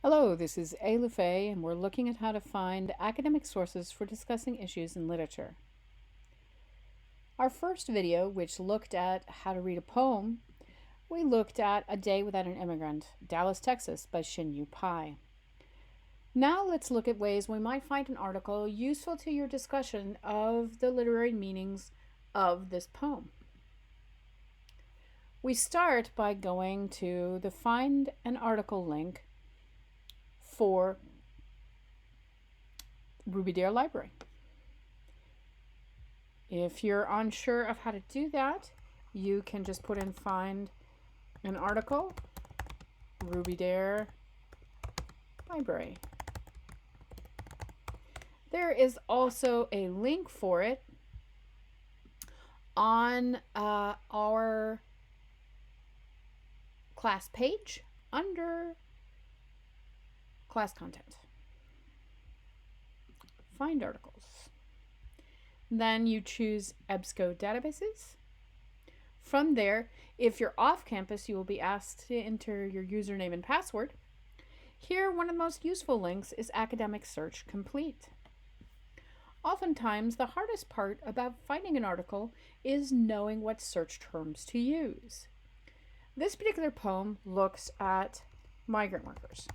Hello, this is A. LeFay, and we're looking at how to find academic sources for discussing issues in literature. Our first video, which looked at how to read a poem, we looked at A Day Without an Immigrant, Dallas, Texas by Shin-Yu Pai. Now let's look at ways we might find an article useful to your discussion of the literary meanings of this poem. We start by going to the Find an Article link for Ruby Dare Library. If you're unsure of how to do that, you can just put in Find an Article, Ruby Dare Library. There is also a link for it on our class page under class content. Find articles. Then you choose EBSCO databases. From there, if you're off campus, you will be asked to enter your username and password. Here, one of the most useful links is Academic Search Complete. Oftentimes, the hardest part about finding an article is knowing what search terms to use. This particular poem looks at migrant workers.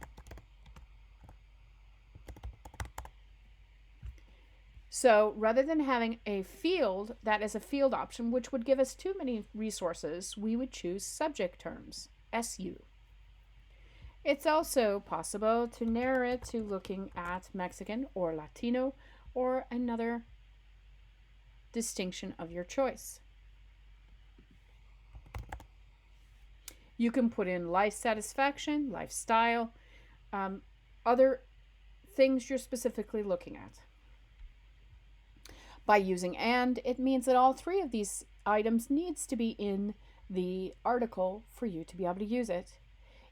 So rather than having a field that is a field option, which would give us too many resources, we would choose subject terms, SU. It's also possible to narrow it to looking at Mexican or Latino or another distinction of your choice. You can put in life satisfaction, lifestyle, other things you're specifically looking at. By using "and," it means that all three of these items needs to be in the article for you to be able to use it.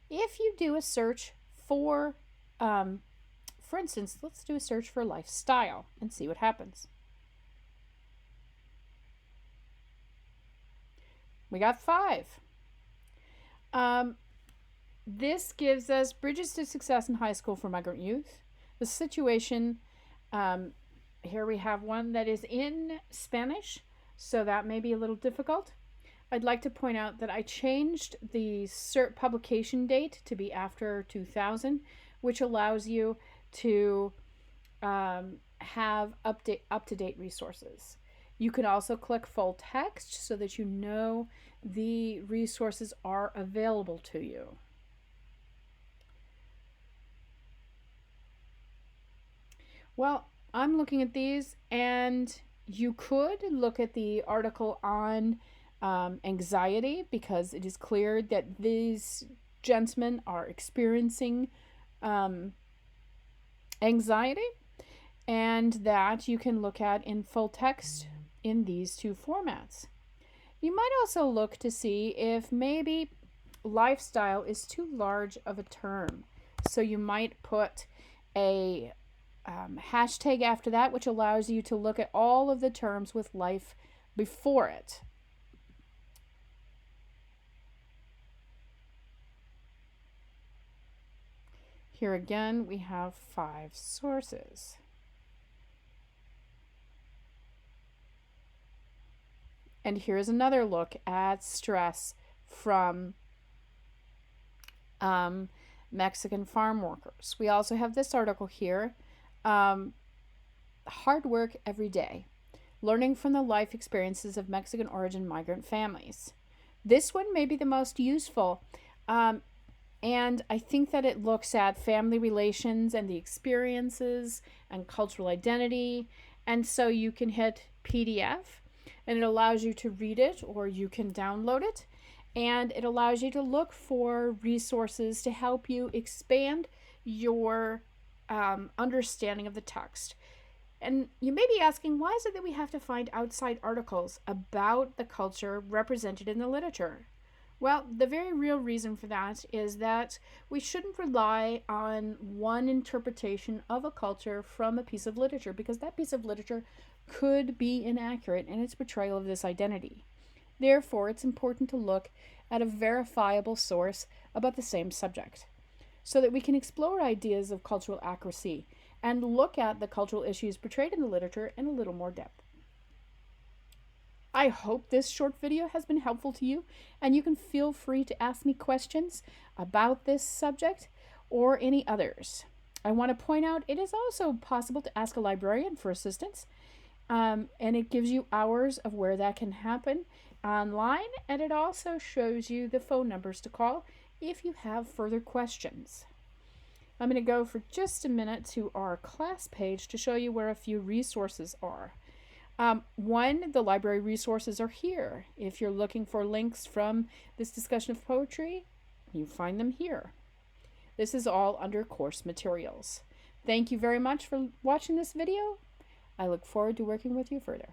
If you do a search for instance, let's do a search for lifestyle and see what happens. We got 5. This gives us Bridges to Success in High School for Migrant Youth. The situation, here we have one that is in Spanish, so that may be a little difficult. I'd like to point out that I changed the publication date to be after 2000, which allows you to have up-to-date resources. You can also click full text so that you know the resources are available to you. Well, I'm looking at these, and you could look at the article on anxiety, because it is clear that these gentlemen are experiencing anxiety, and that you can look at in full text in these two formats. You might also look to see if maybe lifestyle is too large of a term. So you might put a hashtag after that, which allows you to look at all of the terms with life before it. Here again, we have 5 sources. And here's another look at stress from Mexican farm workers. We also have this article here, Hard Work Every Day, Learning from the Life Experiences of Mexican Origin Migrant Families. This one may be the most useful, and I think that it looks at family relations and the experiences and cultural identity, and so you can hit PDF, and it allows you to read it, or you can download it, and it allows you to look for resources to help you expand your understanding of the text. And you may be asking, why is it that we have to find outside articles about the culture represented in the literature? Well, the very real reason for that is that we shouldn't rely on one interpretation of a culture from a piece of literature, because that piece of literature could be inaccurate in its portrayal of this identity. Therefore, it's important to look at a verifiable source about the same subject. so that we can explore ideas of cultural accuracy and look at the cultural issues portrayed in the literature in a little more depth. I hope this short video has been helpful to you, and you can feel free to ask me questions about this subject or any others. I want to point out it is also possible to ask a librarian for assistance, and it gives you hours of where that can happen online, and it also shows you the phone numbers to call if you have further questions. I'm going to go for just a minute to our class page to show you where a few resources are. One, the library resources are here. If you're looking for links from this discussion of poetry, you find them here. This is all under course materials. Thank you very much for watching this video. I look forward to working with you further.